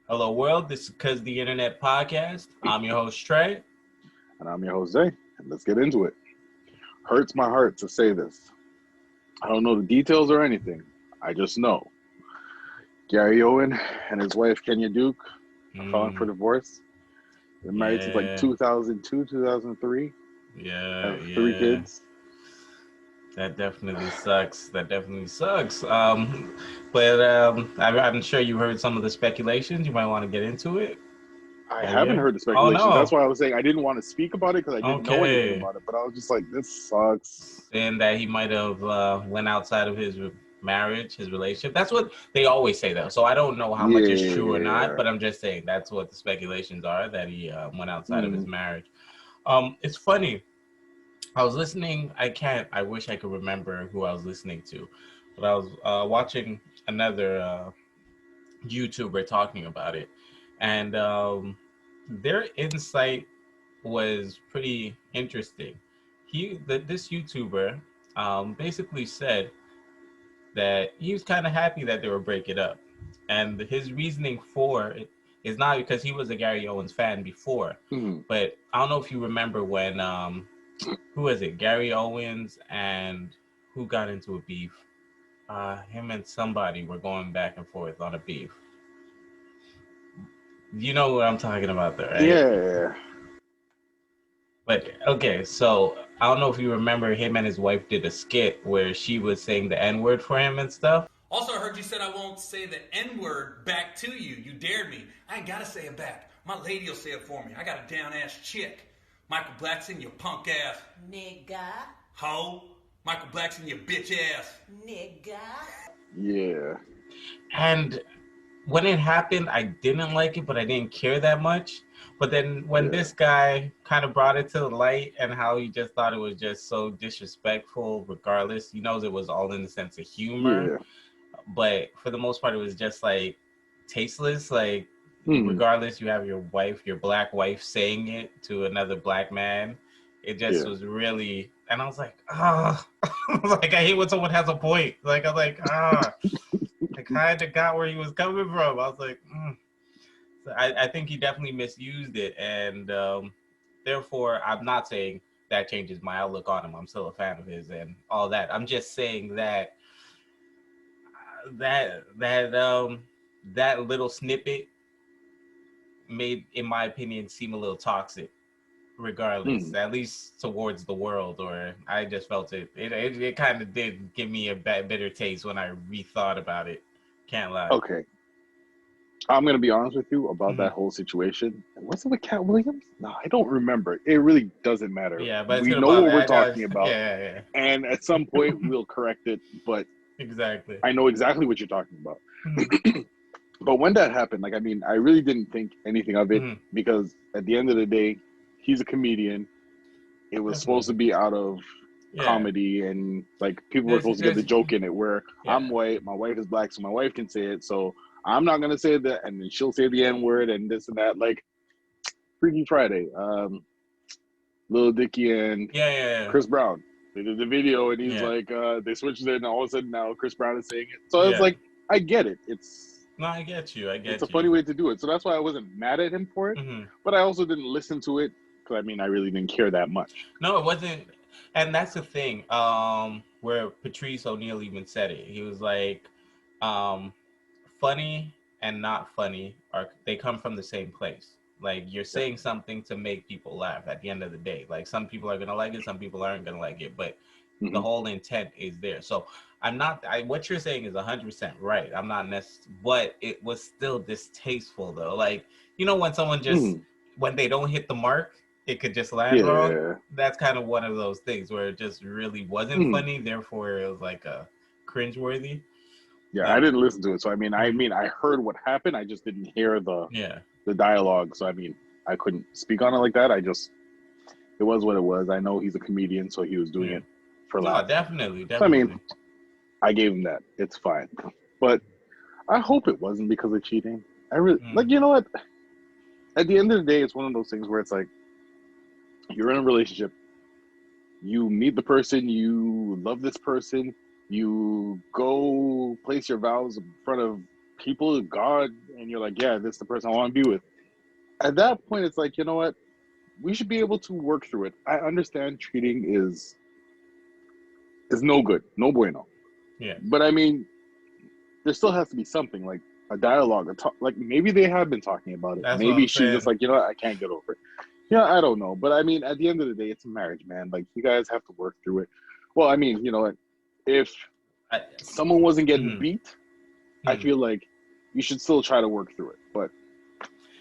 Hello, world. This is the Internet podcast. I'm your host, Trey. And I'm your Jose, and let's get into it. Hurts my heart to say this. I don't know the details or anything. I just know Gary Owen and his wife Kenya Duke are filing for divorce. They're married since like 2002, 2003. Yeah, Have three yeah. kids. That definitely sucks. I'm sure you heard some of the speculations. You might want to get into it. I Have haven't you? heard the Oh, speculations. That's no. why I was saying I didn't want to speak about it because I didn't know anything Okay. about it. But I was just like, this sucks. Saying that he might have went outside of his marriage, his relationship. That's what they always say, though. So I don't know how much is true or not, Yeah. but I'm just saying that's what the speculations are, that he went outside of his Mm. marriage. It's funny. I was listening. I wish I could remember who I was listening to, but I was watching another YouTuber talking about it, and their insight was pretty interesting. This YouTuber basically said that he was kind of happy that they were breaking up, and his reasoning for it is not because he was a Gary Owens fan before, Mm. but I don't know if you remember when who was it? Gary Owens and who got into a beef? Him and somebody were going back and forth on a beef. You know what I'm talking about, though, right? Yeah. But okay, so I don't know if you remember, him and his wife did a skit where she was saying the N-word for him and stuff. Also, I heard you said I won't say the N-word back to you. You dared me. I ain't gotta say it back. My lady will say it for me. I got a down-ass chick. Michael Blackson, you punk ass. Nigga. Ho. Michael Blackson, you bitch ass. Nigga. Yeah. And when it happened, I didn't like it, but I didn't care that much. But then when this guy kind of brought it to the light and how he just thought it was just so disrespectful, regardless, he knows it was all in the sense of humor. Yeah. But for the most part, it was just like tasteless. Like, regardless, you have your wife, your black wife, saying it to another black man. It just was really, and I was like, like I hate when someone has a point. Like I'm like, I kind of got where he was coming from. I was like, So I think he definitely misused it, and therefore, I'm not saying that changes my outlook on him. I'm still a fan of his and all that. I'm just saying that that little snippet made, in my opinion, seem a little toxic. Regardless, at least towards the world, or I just felt it kind of did give me a bitter taste when I rethought about it. Can't lie. Okay. I'm going to be honest with you about that whole situation. Was it with Cat Williams? No, I don't remember. It really doesn't matter. Yeah, but we know what we're talking about. Yeah. And at some point, we'll correct it. But exactly, I know exactly what you're talking about. But when that happened, like, I mean, I really didn't think anything of it because at the end of the day, he's a comedian. It was supposed to be out of comedy, and like people were supposed to get the joke in it where I'm white, my wife is black, so my wife can say it. So I'm not gonna say that, and then she'll say the N-word and this and that. Like Freaky Friday, Lil Dicky and Chris Brown. They did the video, and he's like, they switched it, and all of a sudden now Chris Brown is saying it. So it's like, I get it. I get you. It's a funny way to do it. So that's why I wasn't mad at him for it. But I also didn't listen to it because I mean, I really didn't care that much. No, it wasn't. And that's the thing. Where Patrice O'Neal even said it. He was like, funny and not funny they come from the same place. Like, you're saying something to make people laugh at the end of the day. Like, some people are gonna like it, some people aren't gonna like it, but the whole intent is there. So what you're saying is 100% right. I'm not but it was still distasteful though. Like, you know, when someone just when they don't hit the mark, it could just land wrong. That's kind of one of those things where it just really wasn't funny. Therefore, it was like a cringeworthy. Yeah, I didn't listen to it. So I mean, I heard what happened. I just didn't hear the dialogue. So I mean, I couldn't speak on it like that. It was what it was. I know he's a comedian, so he was doing it for laughs. Definitely. So, I mean, I gave him that. It's fine. But I hope it wasn't because of cheating. I really like. You know what? At the end of the day, it's one of those things where it's like you're in a relationship. You meet the person. You love this person. You go place your vows in front of people, God, and you're like, yeah, this is the person I want to be with. At that point, it's like, you know what? We should be able to work through it. I understand treating is no good, no bueno. Yeah. But I mean, there still has to be something like a dialogue, a talk. Like maybe they have been talking about it. That's what Maybe I'm she's just saying. like, you know what? I can't get over it. Yeah, I don't know. But I mean, at the end of the day, it's a marriage, man. Like you guys have to work through it. Well, I mean, you know what? If someone wasn't getting beat, I feel like you should still try to work through it. But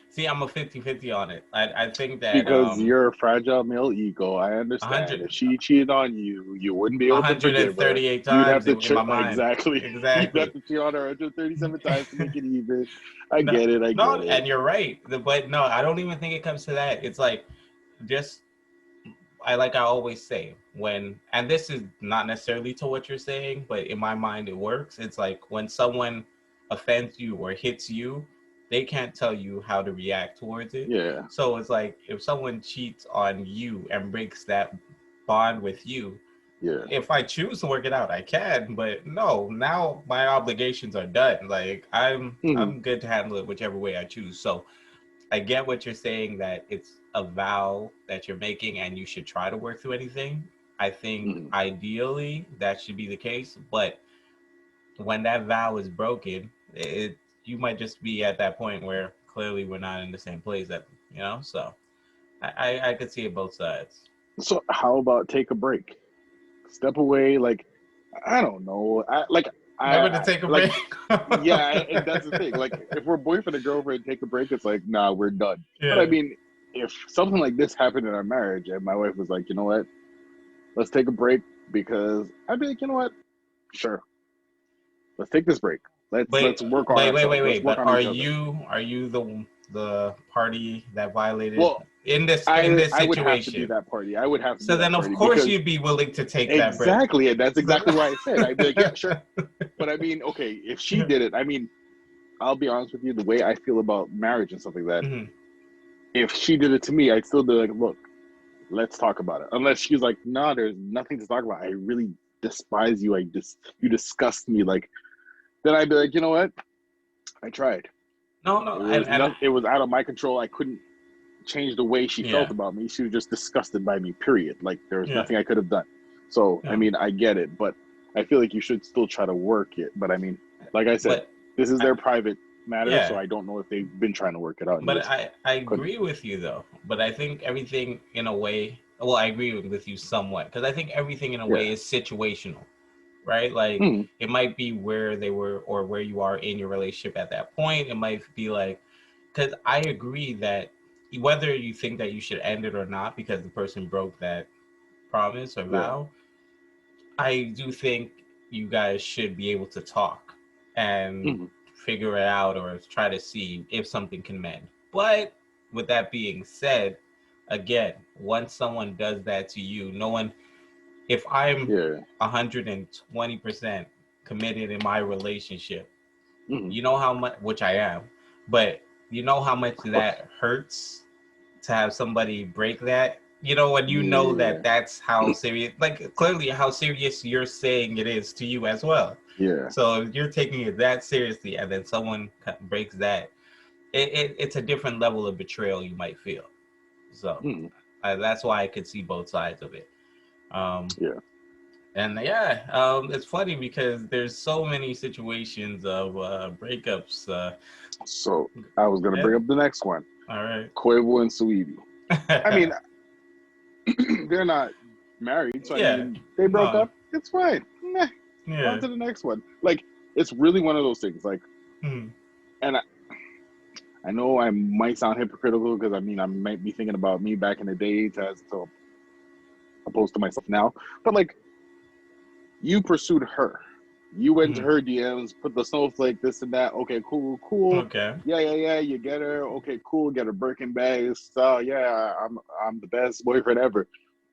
see, I'm a 50-50 on it. I think that because you're a fragile male ego, I understand. 100, If she cheated on you, you wouldn't be able to forgive her. 138 You'd have times to in my mind. exactly. You'd have Exactly. to cheat on her 137 times to make it even. I No, get it. I no, get it. and you're right. But no, I don't even think it comes to that. It's like just I always say when, and this is not necessarily to what you're saying, but in my mind it works. It's like when someone offends you or hits you, they can't tell you how to react towards it. Yeah. So it's like if someone cheats on you and breaks that bond with you, Yeah. if I choose to work it out, I can. But no, now my obligations are done. Like I'm good to handle it whichever way I choose. So I get what you're saying, that it's a vow that you're making and you should try to work through anything. I think ideally that should be the case, but when that vow is broken, you might just be at that point where clearly we're not in the same place, that so I could see it both sides. So how about take a break? Step away, like I don't know. Never to take a break. Yeah, and that's the thing. Like if we're boyfriend and girlfriend, take a break, it's like, nah, we're done. Yeah. But I mean, if something like this happened in our marriage and my wife was like, you know what, let's take a break, because I'd be like, you know what, sure, let's take this break. Let's work on ourselves. Let's work But on are each other. you the party that violated in this I situation? would have to be that party. I would have to. So then, of course, you'd be willing to take that break. Exactly, and that's exactly why I said I'd be like, yeah, sure. But I mean, okay, if she did it, I mean, I'll be honest with you, the way I feel about marriage and stuff like that, if she did it to me, I'd still be like, look, let's talk about it. Unless she's like, nah, there's nothing to talk about. I really despise you. You disgust me. Like, then I'd be like, you know what? I tried. No. It was out of my control. I couldn't change the way she felt about me. She was just disgusted by me, period. Like, there was nothing I could have done. So, I mean, I get it, but I feel like you should still try to work it. But I mean, like I said, this is their private matter, so I don't know if they've been trying to work it out. But I agree with you, though. But I think everything in a way, well, I agree with you somewhat, because I think everything in a way is situational, right? Like, it might be where they were or where you are in your relationship at that point. It might be like, because I agree that whether you think that you should end it or not because the person broke that promise or vow, I do think you guys should be able to talk and figure it out or try to see if something can mend. But with that being said, again, once someone does that to you, if I'm 120% committed in my relationship, you know how much, which I am, but you know how much that hurts to have somebody break that, when you know that that's how serious, like clearly how serious you're saying it is to you as well. Yeah. So if you're taking it that seriously and then someone breaks that, it's a different level of betrayal you might feel. So that's why I could see both sides of it. And it's funny because there's so many situations of breakups. So I was going to bring up the next one. All right. Quavo and Saweetie. I mean, they're not married, so I mean, they broke up. It's fine. On to the next one. Like, it's really one of those things. Like, and I know I might sound hypocritical because I mean, I might be thinking about me back in the day as opposed to myself now. But like, you pursued her. You went to her DMs, put the snowflake, this and that. Okay, cool. Okay. Yeah. You get her. Okay, cool. Get her Birkin bag. So yeah, I'm the best boyfriend ever.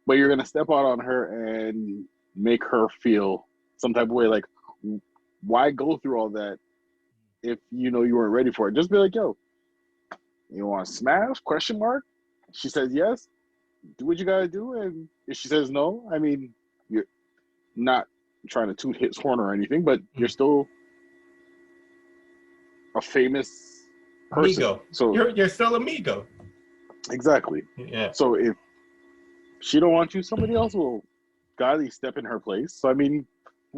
But you're gonna step out on her and make her feel some type of way. Like, why go through all that if you know you weren't ready for it? Just be like, yo, you want to smash? Question mark. She says yes. Do what you gotta do, and if she says no, I mean, you're not trying to toot his horn or anything, but you're still a famous person. Amigo. So You're still amigo. exactly. Yeah. So if she don't want you, somebody else will godly step in her place. So I mean,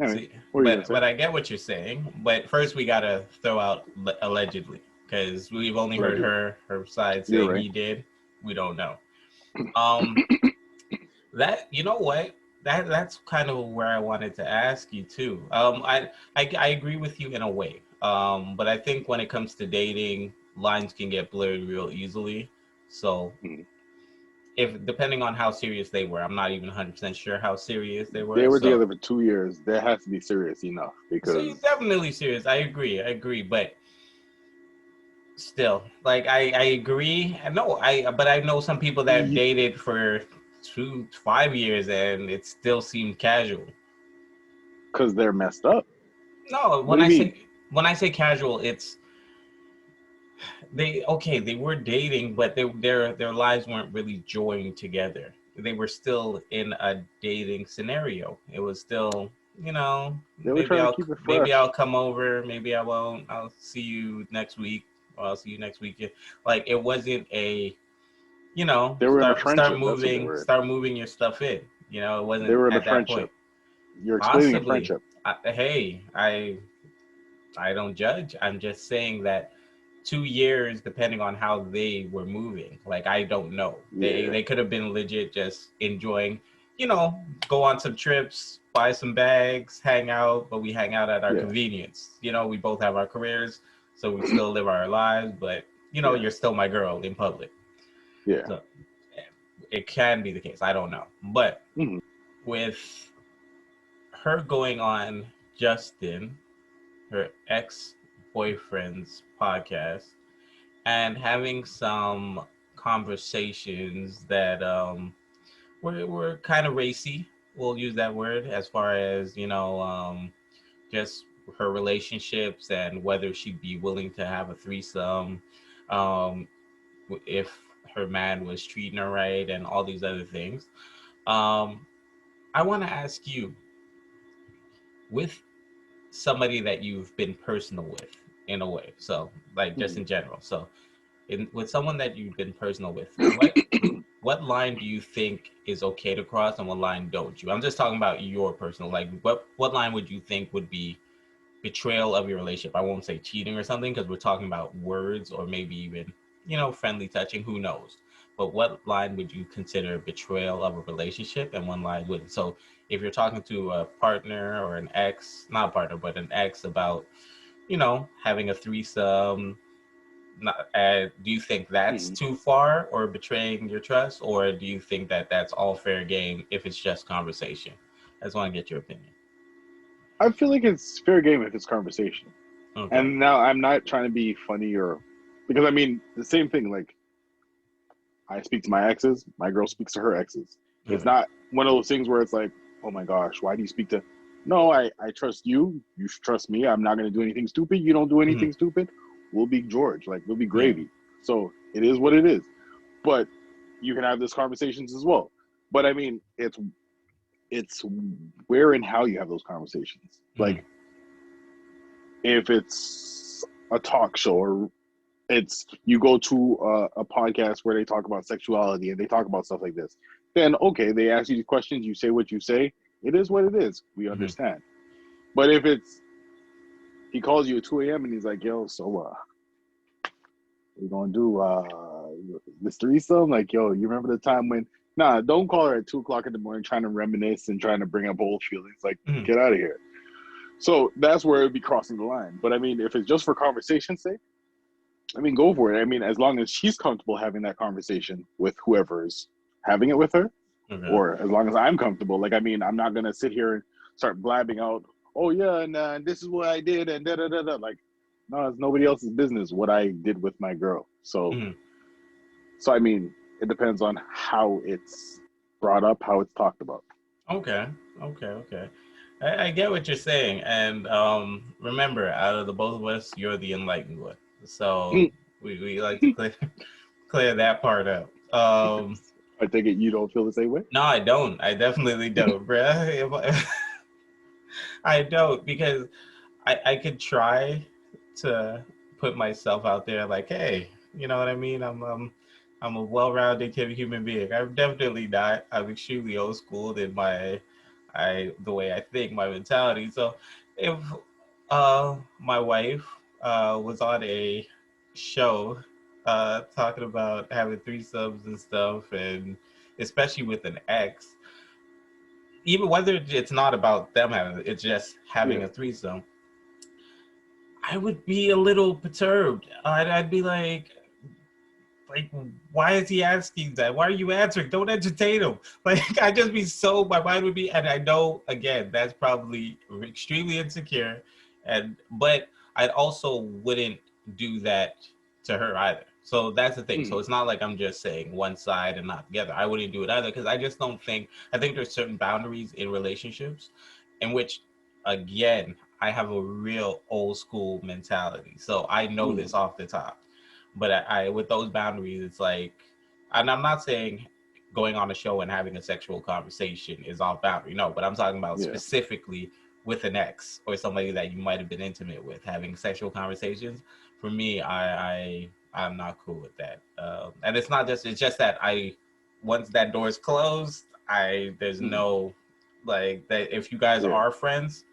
anyway, See, what are you gonna say? but I get what you're saying. But first, we gotta throw out allegedly, because we've only heard Allegedly. her side You're saying right. he did. We don't know. Um, that, you know what? That's kind of where I wanted to ask you too. I agree with you in a way. But I think when it comes to dating, lines can get blurred real easily. So Mhm. if depending on how serious they were, I'm not even 100% sure how serious they They were. were So together for 2 years. That has to be serious enough so you're because definitely serious. I agree. But still, like I agree. I know but I know some people that dated for 5 years and it still seemed casual. they're messed up. No, What do you mean? when I say casual, it's they were dating, but their lives weren't really joined together. They were still in a dating scenario. It was still, They were trying to keep it maybe fresh I'll come over, maybe I won't. I'll see you next week. Or I'll see you next weekend. Like it wasn't a, They were in a friendship. That's what they were in. start moving your stuff in. It They wasn't were in a at that point. friendship. You're explaining a Possibly. friendship. Hey, I don't judge. I'm just saying that 2 years, depending on how they were moving. Like I don't know. Yeah. They could have been legit just enjoying, go on some trips, buy some bags, hang out, but we hang out at our Yeah. convenience. We both have our careers, so we still live our lives, but Yeah. you're still my girl in public. Yeah. So it can be the case. I don't know. But Mhm. with her going on Justin, her ex-boyfriend's podcast, and having some conversations that were kind of racy. We'll use that word as far as just her relationships and whether she'd be willing to have a threesome, um, if her man was treating her right, and all these other things. Um, I want to ask you, with somebody that you've been personal with in a way, so like just in general, so with someone that you've been personal with, what line do you think is okay to cross and what line don't you? I'm just talking about your personal, like what line would you think would be betrayal of your relationship? I won't say cheating or something because we're talking about words or maybe even, friendly touching, who knows? But what line would you consider betrayal of a relationship and one line wouldn't? So if you're talking to a partner or an ex, not a partner, but an ex about, having a threesome, do you think that's too far or betraying your trust, or do you think that that's all fair game if it's just conversation? I just want to get your opinion. I feel like it's fair game if it's conversation. Okay. And now I'm not trying to be funny or because I mean the same thing. Like I speak to my exes, my girl speaks to her exes. It's not one of those things where it's like, oh my gosh, why do you speak to? No, I trust you. You should trust me. I'm not going to do anything stupid. You don't do anything stupid. We'll be George. Like we'll be gravy. So it is what it is. But you can have these conversations as well. But I mean, it's where and how you have those conversations. Like if it's a talk show or it's you go to a podcast where they talk about sexuality and they talk about stuff like this, then okay, they ask you these questions, you say what you say. It is what it is. We understand. But if it's he calls you at 2 a.m. and he's like, yo, so we're gonna do this threesome? Like, yo, you remember the time when don't call her at 2 o'clock in the morning trying to reminisce and trying to bring up old feelings. Like, get out of here. So that's where it would be crossing the line. But I mean, if it's just for conversation's sake, I mean, go for it. I mean, as long as she's comfortable having that conversation with whoever's having it with her, or as long as I'm comfortable. Like, I mean, I'm not going to sit here and start blabbing out, oh, yeah, and this is what I did, and da-da-da-da. Like, no, it's nobody else's business what I did with my girl. So, I mean, it depends on how it's brought up, how it's talked about. Okay. I get what you're saying. And remember, out of the both of us, you're the enlightened one. So we like to clear that part up. I take it you don't feel the same way? No, I don't. I definitely don't, bruh. I don't, because I could try to put myself out there like, hey, you know what I mean? I'm a well-rounded human being. I'm definitely not. I'm extremely old school in the way I think, my mentality. So if my wife was on a show talking about having threesomes and stuff, and especially with an ex, even whether it's not about them having it, it's just having a threesome, I would be a little perturbed. I'd be like, why is he asking that? Why are you answering? Don't entertain him. Like, I'd just be so, my mind would be, and I know, again, that's probably extremely insecure, but I also wouldn't do that to her either. So that's the thing. So it's not like I'm just saying one side and not the other. I wouldn't do it either because I just don't think, I think there's certain boundaries in relationships in which, again, I have a real old school mentality. So I know this off the top. But I with those boundaries, it's like, and I'm not saying going on a show and having a sexual conversation is off boundary. No, but I'm talking about specifically with an ex or somebody that you might have been intimate with, having sexual conversations. For me, I'm not cool with that. And it's not just, it's just that once that door is closed, there's no, like, that if you guys are friends,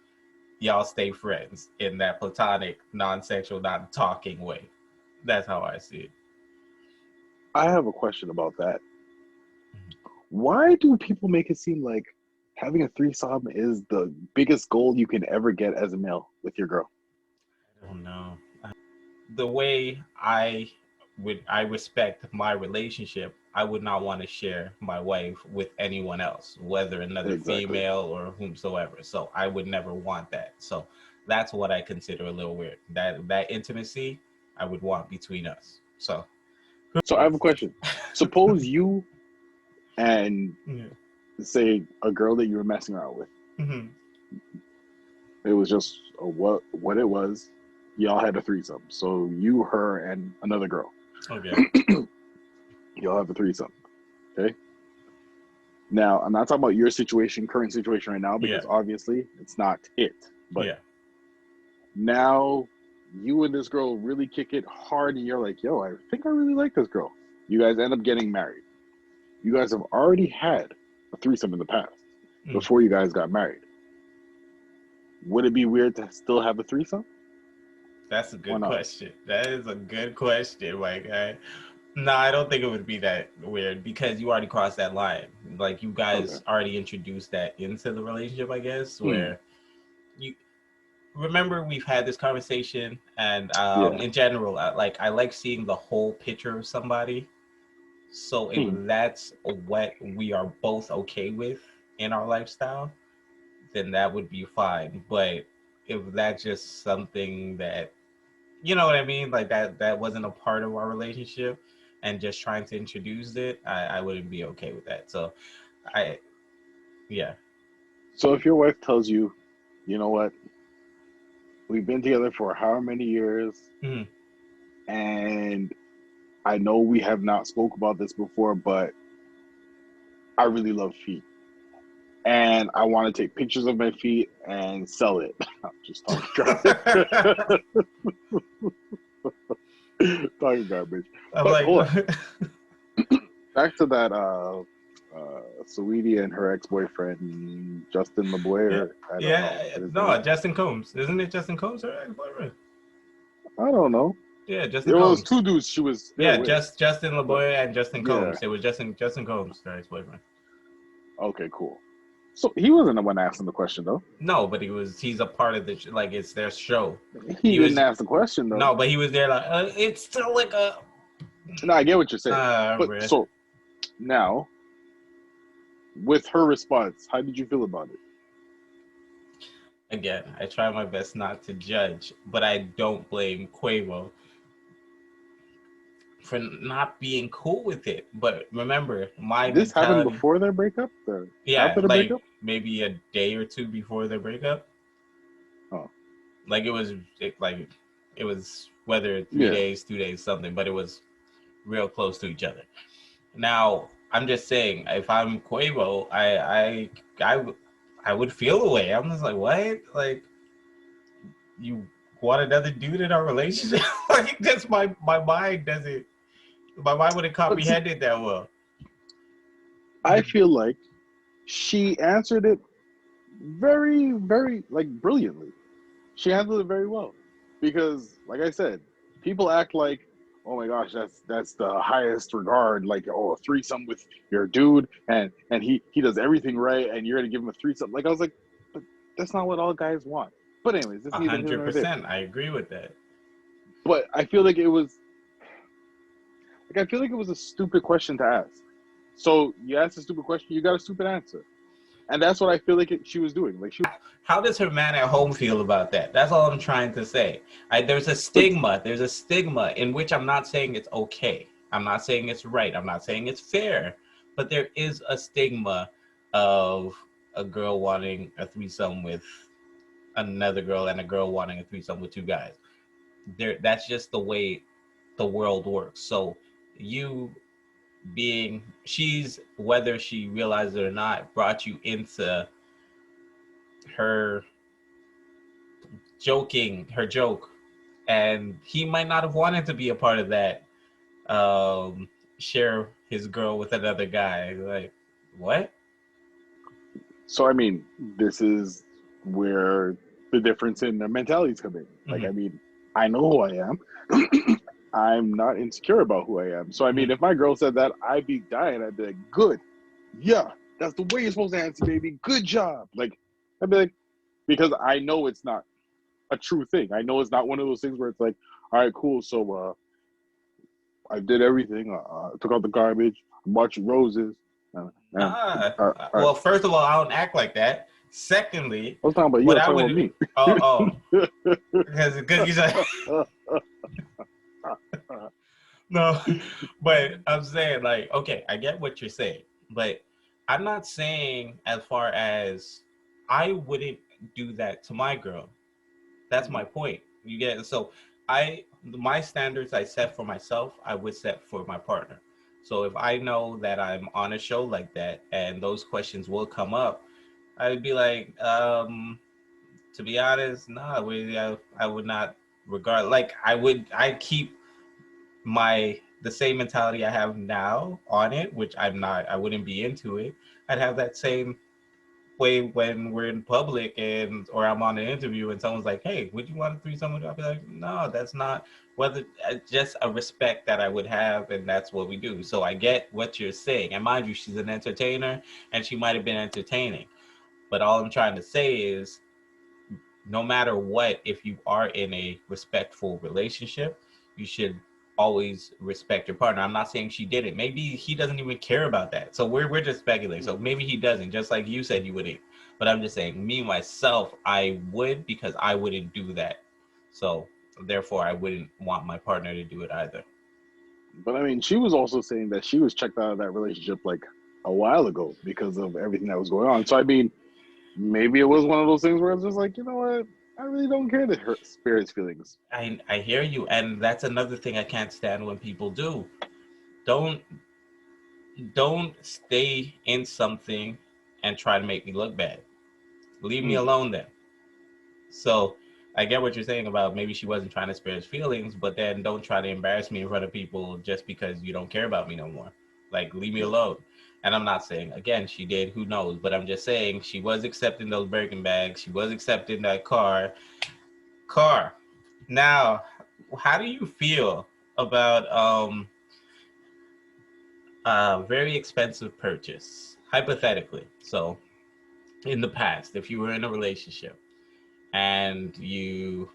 y'all stay friends in that platonic, non-sexual, non-talking way. That's how I see it. I have a question about that. Why do people make it seem like having a threesome is the biggest goal you can ever get as a male with your girl? I don't know. The way I respect my relationship, I would not want to share my wife with anyone else, whether another female or whomsoever. So I would never want that. So that's what I consider a little weird. That intimacy I would want between us. So I have a question. Suppose you and say a girl that you were messing around with. It was just what it was. Y'all had a threesome. So you, her, and another girl. Okay. Y'all have a threesome. Okay. Now, I'm not talking about your situation, current situation right now, because obviously it's not it. But now you and this girl really kick it hard and you're like, yo, I think I really like this girl. You guys end up getting married. You guys have already had a threesome in the past before you guys got married. Would it be weird to still have a threesome? That's a good question. That is a good question. Like, no, I don't think it would be that weird because you already crossed that line. Like, you guys already introduced that into the relationship, I guess, where you remember we've had this conversation, and in general, I like seeing the whole picture of somebody. So if that's what we are both okay with in our lifestyle, then that would be fine. But if that's just something that, you know what I mean, like that wasn't a part of our relationship and just trying to introduce it, I wouldn't be okay with that. So So if your wife tells you, you know what, we've been together for however many years, and I know we have not spoke about this before, but I really love feet. And I want to take pictures of my feet and sell it. I'm just talking garbage. Talking garbage. But hold on. Back to that Saweetie and her ex-boyfriend, Justin LeBoy. Justin Combs. Isn't it Justin Combs, her ex-boyfriend? I don't know. Yeah, Justin Combs. It was two dudes she was with. Justin LeBoy and Justin Combs. It was Justin Combs, her ex-boyfriend. Okay, cool. So he wasn't the one asking the question, though. No, but he's a part of the, like, it's their show. He didn't ask the question, though. No, but he was there like, it's still like a... No, I get what you're saying. But so, now, with her response, how did you feel about it? Again, I try my best not to judge, but I don't blame Quavo for not being cool with it. But remember, this happened before their breakup? After the breakup? Maybe a day or two before their breakup. Oh. Like it was whether 3 days, 2 days, something, but it was real close to each other. Now, I'm just saying, if I'm Quavo, I would feel the way. I'm just like, what? Like, you want another dude in our relationship? Like, just my mind doesn't. My mind wouldn't comprehend it that well. I feel like she answered it very, very like brilliantly. She handled it very well because, like I said, people act like, oh my gosh, that's the highest regard. Like, oh, a threesome with your dude, and he does everything right, and you're gonna give him a threesome. Like I was like, but that's not what all guys want. But anyways, it's neither here nor there. 100%. I agree with that. But I feel like it was a stupid question to ask. So you asked a stupid question, you got a stupid answer. And that's what I feel like she was doing. Like, how does her man at home feel about that? That's all I'm trying to say. There's a stigma. There's a stigma in which I'm not saying it's okay. I'm not saying it's right. I'm not saying it's fair. But there is a stigma of a girl wanting a threesome with another girl and a girl wanting a threesome with two guys. That's just the way the world works. So she's, whether she realized it or not, brought you into her joke, and he might not have wanted to be a part of that. Share his girl with another guy. Like, what? So I mean, this is where the difference in their mentalities come in. Like, I mean, I know who I am. I'm not insecure about who I am. So I mean, if my girl said that, I'd be dying. I'd be like, good. Yeah, that's the way you're supposed to answer, baby. Good job. Like, I'd be like, because I know it's not a true thing. I know it's not one of those things where it's like, all right, cool. So I did everything. Took out the garbage, bought you roses. Well, first of all, I don't act like that. Secondly, I was talking about you. I was talking about me. Because you said no, but I'm saying, like, okay, I get what you're saying, but I'm not saying as far as I wouldn't do that to my girl. That's my point. You get it? So my standards I set for myself, I would set for my partner. So if I know that I'm on a show like that and those questions will come up, I would be like, to be honest, no, I would not regard, like, I keep the same mentality I have now on it, which I wouldn't be into it. I'd have that same way when we're in public or I'm on an interview and someone's like, hey, would you want to threesome with you? I'll be like, no, that's not, just a respect that I would have, and that's what we do. So I get what you're saying. And mind you, she's an entertainer and she might have been entertaining. But all I'm trying to say is, no matter what, if you are in a respectful relationship, you should always respect your partner. I'm not saying she didn't. Maybe he doesn't even care about that. So we're just speculating. So maybe he doesn't, just like you said you wouldn't. But I'm just saying, me, myself, I would, because I wouldn't do that. So therefore, I wouldn't want my partner to do it either. But I mean, she was also saying that she was checked out of that relationship like a while ago because of everything that was going on. So I mean, maybe it was one of those things where it's just like, you know what? I really don't care to hurt Spirit's feelings. I hear you. And that's another thing I can't stand when people do. Don't stay in something and try to make me look bad. Leave me alone then. So I get what you're saying about maybe she wasn't trying to spare his feelings, but then don't try to embarrass me in front of people just because you don't care about me no more. Like, leave me alone. And I'm not saying, again, she did, who knows, but I'm just saying she was accepting those Birkin bags. She was accepting that car. Now, how do you feel about very expensive purchase, hypothetically? So in the past, if you were in a relationship and you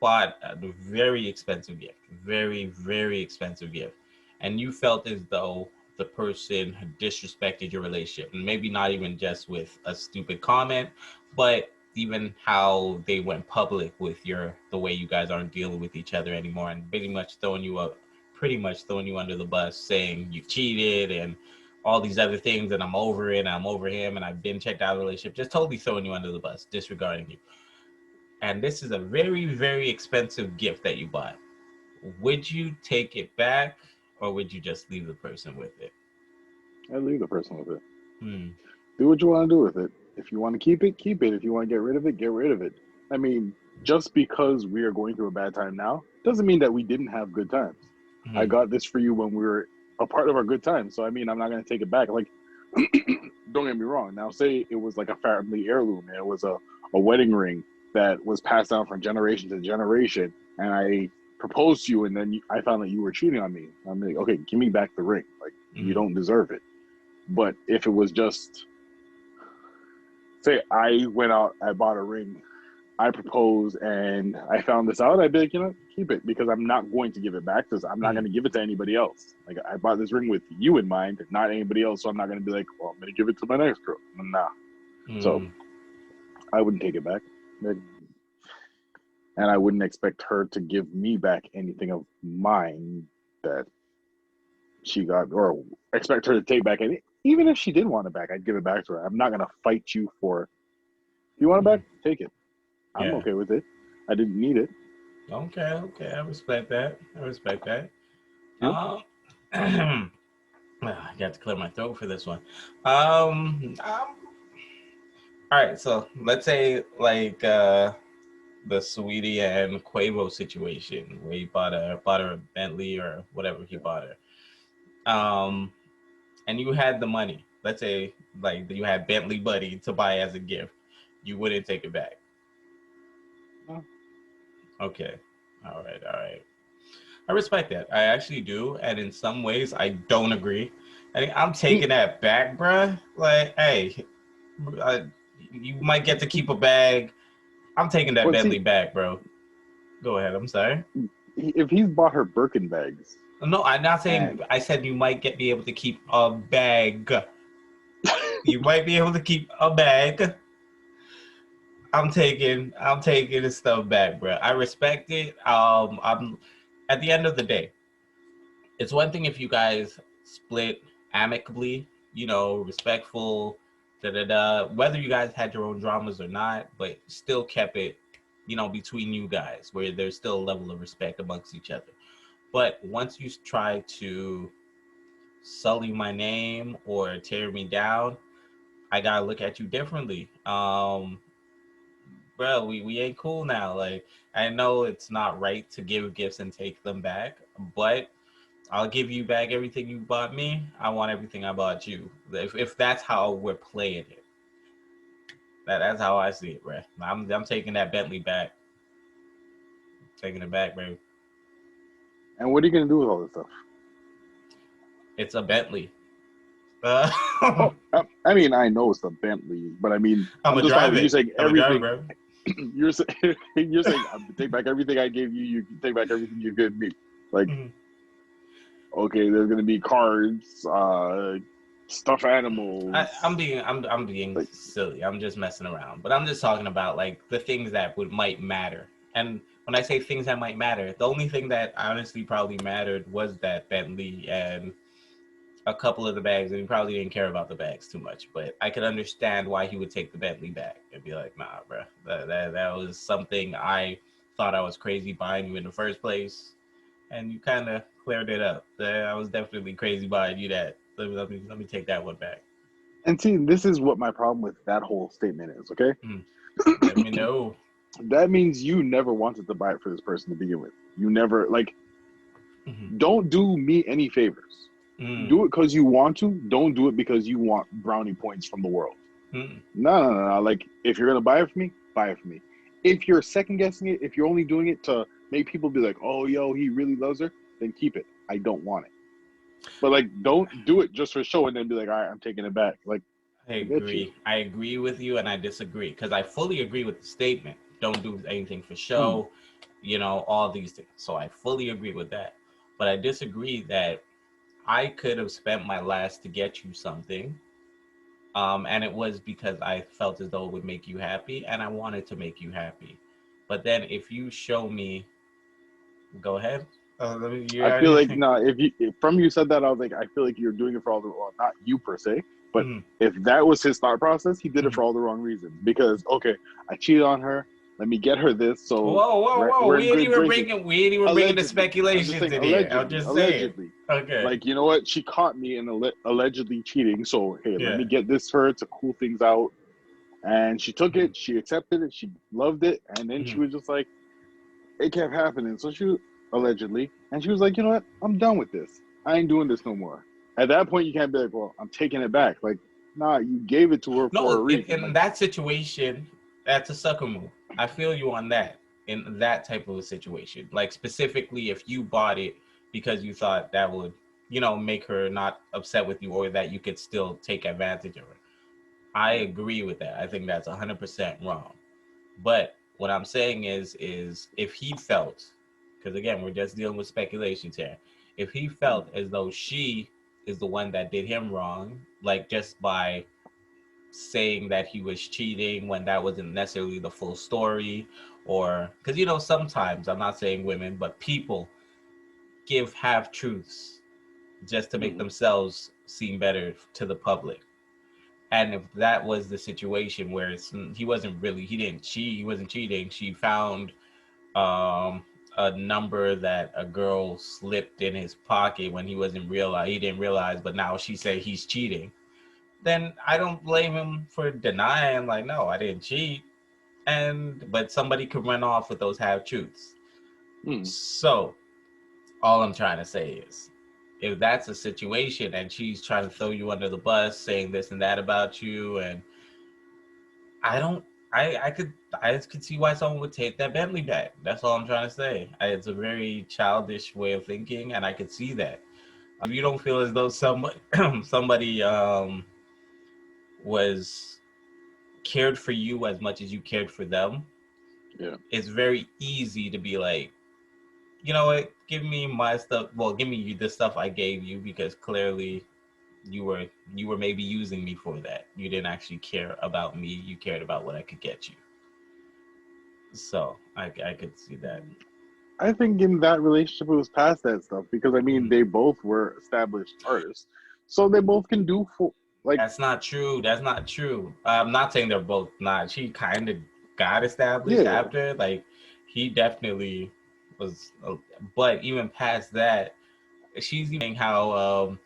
bought a very expensive gift, very, very expensive gift, and you felt as though the person had disrespected your relationship, and maybe not even just with a stupid comment, but even how they went public with the way you guys aren't dealing with each other anymore, and pretty much throwing you under the bus, saying you cheated and all these other things, and I'm over it, and I'm over him, and I've been checked out of the relationship, just totally throwing you under the bus, disregarding you. And this is a very, very expensive gift that you bought. Would you take it back, or would you just leave the person with it? I'd leave the person with it. Do what you want to do with it. If you want to keep it, keep it. If you want to get rid of it, get rid of it. I mean, just because we are going through a bad time now doesn't mean that we didn't have good times. Mm-hmm. I got this for you when we were a part of our good times. So, I mean, I'm not going to take it back. Like, don't get me wrong. Now, say it was like a family heirloom and it was a wedding ring that was passed down from generation to generation. And I proposed to you and then I found that you were cheating on me. I'm like, okay, give me back the ring. Like, you don't deserve it. But if it was just, say I went out, I bought a ring, I proposed, and I found this out, I'd be like, you know, keep it, because I'm not going to give it back, because I'm not going to give it to anybody else. Like, I bought this ring with you in mind, not anybody else, so I'm not going to be like, well, I'm going to give it to my next girl. Nah. So I wouldn't take it back. And I wouldn't expect her to give me back anything of mine that she got, or expect her to take back any. Even if she did want it back, I'd give it back to her. I'm not going to fight you for, if you want it back, take it. I'm okay with it. I didn't need it. Okay. I respect that. Yeah. I got to clear my throat for this one. All right, so let's say like the Saweetie and Quavo situation where he bought her a Bentley or whatever he bought her. And you had the money. Let's say like you had Bentley Buddy to buy as a gift. You wouldn't take it back. No. Okay. All right. I respect that. I actually do. And in some ways, I don't agree. I think I'm taking that back, bruh. Like, hey, you might get to keep a bag. I'm taking that Bentley back, bro. Go ahead. I'm sorry. If he's bought her Birkin bags. No, I'm not saying. I said you might be able to keep a bag. You might be able to keep a bag. I'm taking this stuff back, bro. I respect it. I'm at the end of the day, it's one thing if you guys split amicably, you know, respectful, whether you guys had your own dramas or not, but still kept it, you know, between you guys where there's still a level of respect amongst each other. But once you try to sully my name or tear me down, I gotta look at you differently. Bro, we ain't cool now. Like, I know it's not right to give gifts and take them back, but I'll give you back everything you bought me. I want everything I bought you. If that's how we're playing it, that's how I see it, bro. I'm taking that Bentley back. Taking it back, bro. And what are you gonna do with all this stuff? It's a Bentley. I mean, I know it's a Bentley, but I mean, I'm just driving. You're saying everything. Bro. You're saying I'm gonna take back everything I gave you. You can take back everything you gave me. Like, okay, there's gonna be cards, stuffed animals. I'm being like, silly. I'm just messing around. But I'm just talking about like the things that might matter. And when I say things that might matter, the only thing that honestly probably mattered was that Bentley and a couple of the bags, and he probably didn't care about the bags too much. But I could understand why he would take the Bentley back and be like, nah, bro, that was something I thought I was crazy buying you in the first place. And you kind of cleared it up. I was definitely crazy buying you that. Let me take that one back. And see, this is what my problem with that whole statement is, okay? Let me know. That means you never wanted to buy it for this person to begin with. You never, like, don't do me any favors. Do it because you want to. Don't do it because you want brownie points from the world. No. Like, if you're going to buy it for me, buy it for me. If you're second guessing it, if you're only doing it to make people be like, oh, yo, he really loves her, then keep it. I don't want it. But, like, don't do it just for show and then be like, all right, I'm taking it back. Like, I agree. I agree with you and I disagree because I fully agree with the statement. Don't do anything for show, you know, all these things. So I fully agree with that. But I disagree that I could have spent my last to get you something. And it was because I felt as though it would make you happy and I wanted to make you happy. But then if you show me, go ahead. I feel like, from you said that, I was like, I feel like you're doing it for all the, well, not you per se, but if that was his thought process, he did it for all the wrong reasons. Because, okay, I cheated on her. Let me get her this. So whoa! We ain't even bringing the speculations in here. I'm just saying. Okay. Like, you know what? She caught me in allegedly cheating. So hey, let me get this for her to cool things out. And she took it, she accepted it, she loved it, and then she was just like, it kept happening. So she allegedly, and she was like, you know what? I'm done with this. I ain't doing this no more. At that point, you can't be like, well, I'm taking it back. Like, nah, you gave it to her for a No, reason. in that situation, that's a sucker move. I feel you on that. In that type of a situation, like specifically if you bought it because you thought that would, make her not upset with you, or that you could still take advantage of her. I agree with that. I think that's 100% wrong. But what I'm saying is if he felt, because again, we're just dealing with speculations here. If he felt as though she is the one that did him wrong, like just by saying that he was cheating when that wasn't necessarily the full story, or because sometimes, I'm not saying women, but people give half truths just to make themselves seem better to the public. And if that was the situation where he didn't cheat, he wasn't cheating, she found a number that a girl slipped in his pocket when he didn't realize, but now she said he's cheating, then I don't blame him for denying, like, no, I didn't cheat. But somebody could run off with those half truths. So all I'm trying to say is, if that's a situation and she's trying to throw you under the bus, saying this and that about you, and I could see why someone would take that Bentley back. That's all I'm trying to say. It's a very childish way of thinking, and I could see that. If you don't feel as though somebody was cared for you as much as you cared for them, it's very easy to be like, you know what, give me my stuff. Well, give me the stuff I gave you, because clearly you were maybe using me for that. You didn't actually care about me. You cared about what I could get you. So I could see that. I think in that relationship it was past that stuff, because I mean they both were established artists, so they both can do like. That's not true. That's not true. I'm not saying they're both not. She kind of got established after. Like, he definitely was. But even past that, she's even how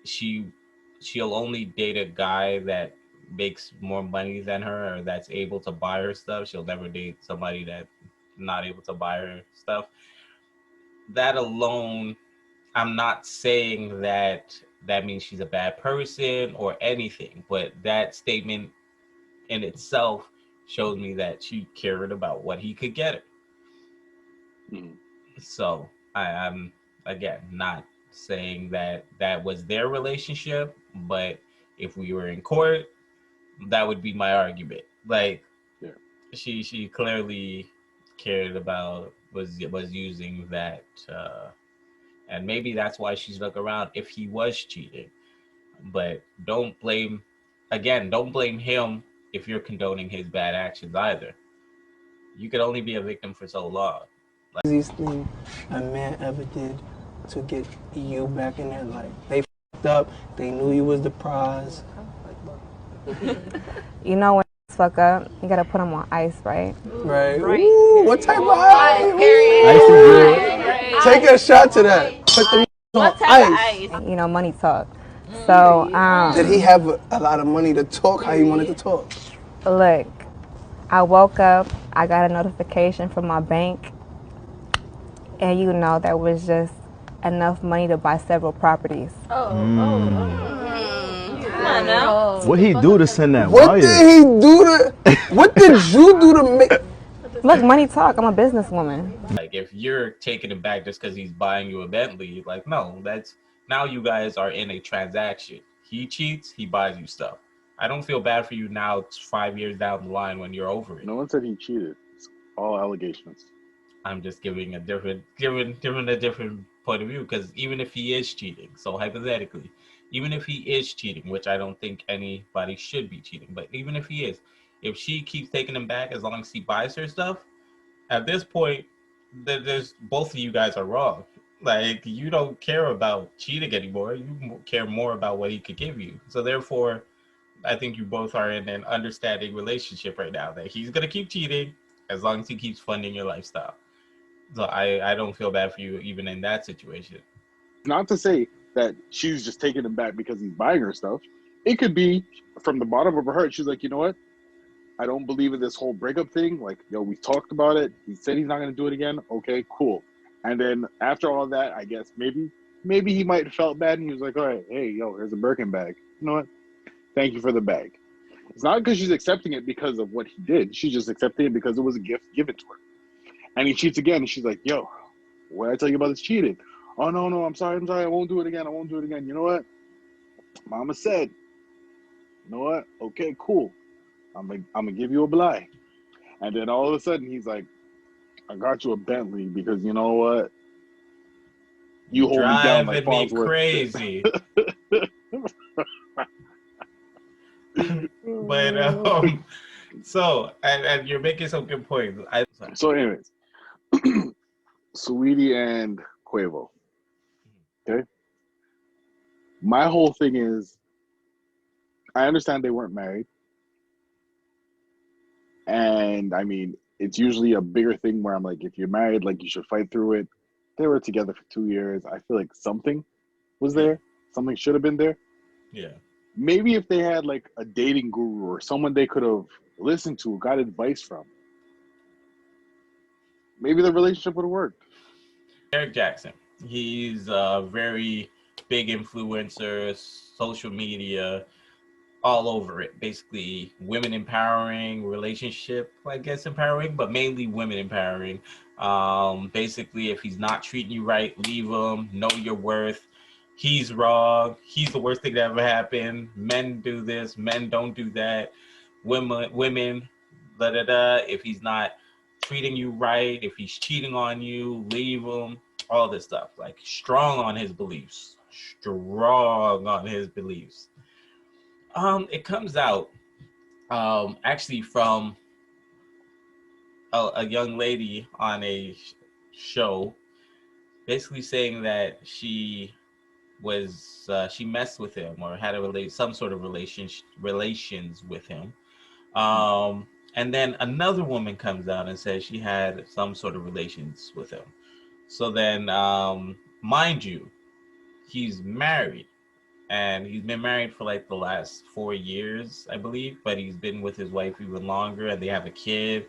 she'll only date a guy that makes more money than her, or that's able to buy her stuff. She'll never date somebody that's not able to buy her stuff. That alone, I'm not saying that means she's a bad person or anything, but that statement in itself shows me that she cared about what he could get her. So I'm again not saying that was their relationship, but if we were in court, that would be my argument. Like, she clearly cared about, was using that, and maybe that's why she stuck around if he was cheating. But don't blame him if you're condoning his bad actions either. You could only be a victim for so long. Easiest thing a man ever did to get you back in their life. They fucked up. They knew you was the prize. You know when fuck up, you gotta put them on ice, right? Right. Ooh, what type of ice? Ice. Take a shot to that. Put them on ice. You know, money talk. So, did he have a lot of money to talk how he wanted to talk? Look, I woke up, I got a notification from my bank, and there was just enough money to buy several properties. Come on now. What he do to send that wire? What did you do to make? Look, money talk. I'm a businesswoman. Like, if you're taking him back just because he's buying you a Bentley, like, no, that's, now you guys are in a transaction. He cheats, he buys you stuff. I don't feel bad for you now, 5 years down the line when you're over it. No one said he cheated. It's all allegations. I'm just giving a different point of view, because even if he is cheating, so hypothetically, even if he is cheating, which I don't think anybody should be cheating, but even if he is, if she keeps taking him back as long as he buys her stuff, at this point, there's both of you guys are wrong. Like, you don't care about cheating anymore. You care more about what he could give you. So therefore, I think you both are in an understanding relationship right now that he's gonna keep cheating as long as he keeps funding your lifestyle. So I don't feel bad for you even in that situation. Not to say that she's just taking him back because he's buying her stuff. It could be from the bottom of her heart. She's like, you know what? I don't believe in this whole breakup thing. Like, yo, we talked about it. He said he's not going to do it again. Okay, cool. And then after all that, I guess maybe he might have felt bad and he was like, all right, hey, yo, here's a Birkin bag. You know what? Thank you for the bag. It's not because she's accepting it because of what he did. She's just accepting it because it was a gift given to her. And he cheats again. And she's like, yo, what did I tell you about this cheating? Oh, no, I'm sorry. I won't do it again. You know what? Mama said, you know what? Okay, cool. I'm gonna give you a bly. And then all of a sudden he's like, I got you a Bentley because you know what? You hold me down like driving me Farnsworth. crazy. But so and you're making some good points. So anyways, Saweetie and Quavo. Okay. My whole thing is, I understand they weren't married. And I mean, it's usually a bigger thing where I'm like, if you're married, like you should fight through it. They were together for 2 years. I feel like something was there. Something should have been there. Yeah. Maybe if they had like a dating guru or someone they could have listened to, got advice from, maybe the relationship would have worked. Derrick Jaxn. He's a very big influencer, social media, all over it. Basically, women empowering, relationship, I guess, empowering, but mainly women empowering. Basically, if he's not treating you right, leave him. Know your worth. He's wrong. He's the worst thing that ever happened. Men do this. Men don't do that. Women, da da da. If he's not treating you right, if he's cheating on you, leave him. All this stuff. Like strong on his beliefs. It comes out actually from a young lady on a show, basically saying that she messed with him or had some sort of relations with him. And then another woman comes out and says she had some sort of relations with him. So then, mind you, he's married. And he's been married for like the last 4 years, I believe, but he's been with his wife even longer, and they have a kid.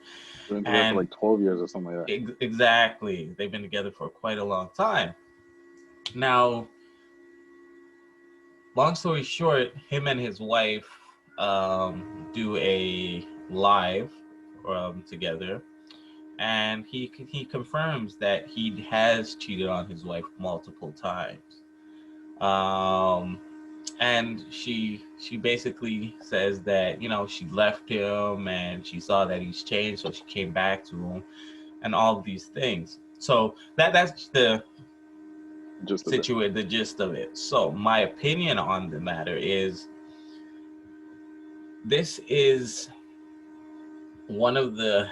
Been together for like 12 years or something like that. Exactly. They've been together for quite a long time. Now, long story short, him and his wife do a live together, and he confirms that he has cheated on his wife multiple times. And she basically says that, you know, she left him and she saw that he's changed, so she came back to him and all of these things. So that's the gist of it. So my opinion on the matter is, this is one of the,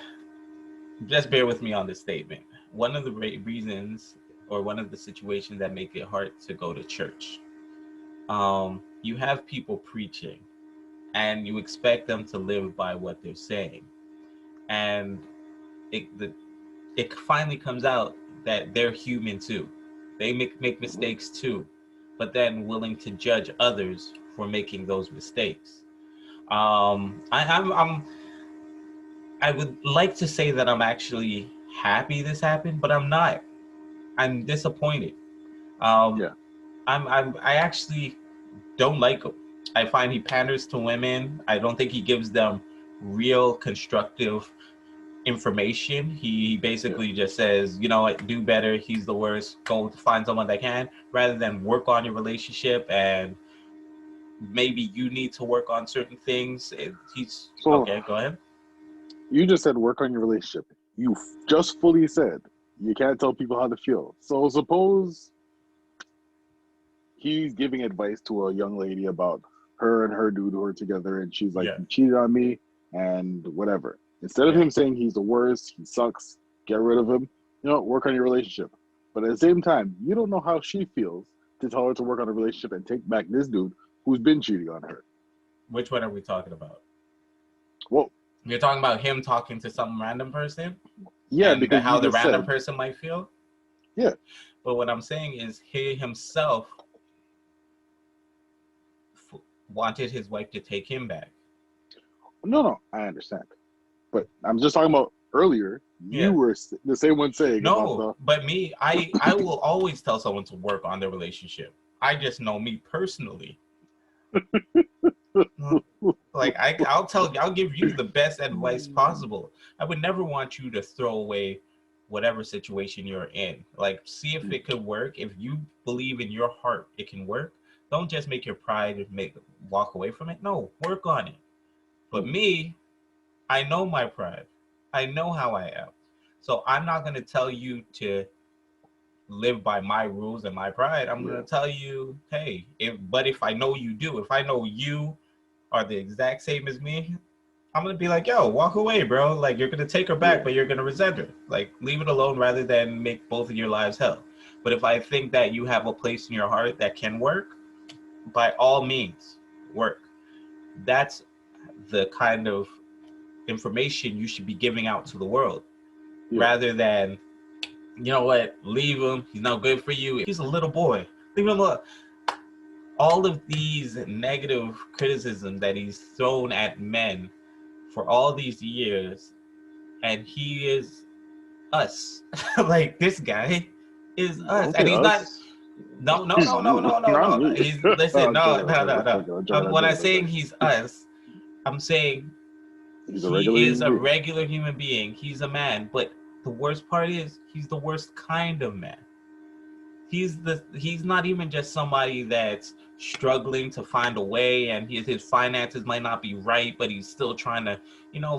just bear with me on this statement, one of the reasons or one of the situations that make it hard to go to church. You have people preaching and you expect them to live by what they're saying, and it finally comes out that they're human too. They make mistakes too, but then willing to judge others for making those mistakes. I would like to say that I'm actually happy this happened, but I'm not. I'm disappointed. I actually don't like him. I find he panders to women. I don't think he gives them real constructive information. He basically just says, you know what, do better. He's the worst. Go find someone that can, rather than work on your relationship, and maybe you need to work on certain things. Okay, go ahead. You just said work on your relationship. You just fully said you can't tell people how to feel. So suppose he's giving advice to a young lady about her and her dude who are together, and she's like, you cheated on me and whatever. Instead of him saying he's the worst, he sucks, get rid of him, you know, work on your relationship. But at the same time, you don't know how she feels to tell her to work on a relationship and take back this dude who's been cheating on her. Which one are we talking about? Well, you're talking about him talking to some random person? Yeah, because how the random person might feel? Yeah. But what I'm saying is he himself wanted his wife to take him back. No, I understand. But I'm just talking about earlier. Yeah. You were the same one saying about No, but me, I will always tell someone to work on their relationship. I just know me personally. Like I'll give you the best advice possible. I would never want you to throw away whatever situation you're in. Like, see if it could work. If you believe in your heart it can work, don't just make your pride walk away from it. No, work on it. But me, I know my pride. I know how I am. So I'm not going to tell you to live by my rules and my pride. I'm going to tell you, hey, if I know you do, if I know you are the exact same as me, I'm going to be like, yo, walk away, bro. Like, you're going to take her back, but you're going to resent her. Like, leave it alone rather than make both of your lives hell. But if I think that you have a place in your heart that can work, by all means, work. That's the kind of information you should be giving out to the world, rather than, you know what, leave him, he's not good for you, he's a little boy, leave him alone. All of these negative criticism that he's thrown at men for all these years, and he is us. Like, this guy is us. Okay, and he's us. not no. He's, listen, no. When I'm saying he's us, I'm saying he is a regular human being. He's a man, but the worst part is he's the worst kind of man. He's not even just somebody that's struggling to find a way, and his finances might not be right, but he's still trying to,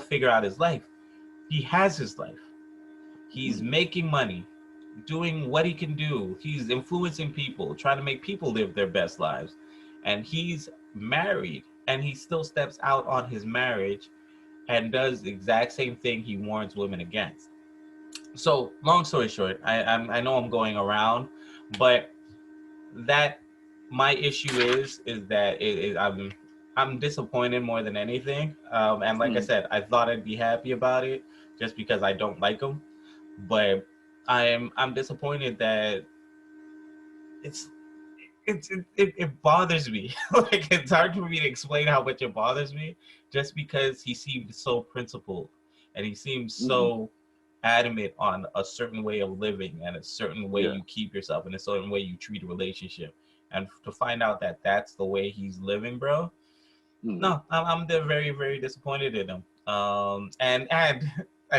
figure out his life. He has his life. He's making money, doing what he can do. He's influencing people, trying to make people live their best lives. And he's married, and he still steps out on his marriage and does the exact same thing he warns women against. So, long story short, I know I'm going around, but that my issue is that I'm disappointed more than anything. And like I said, I thought I'd be happy about it just because I don't like him, but I'm disappointed that it bothers me. Like, it's hard for me to explain how much it bothers me, just because he seems so principled and he seems so adamant on a certain way of living and a certain way you keep yourself and a certain way you treat a relationship. And to find out that that's the way he's living, bro, no, I'm very, very disappointed in him. And I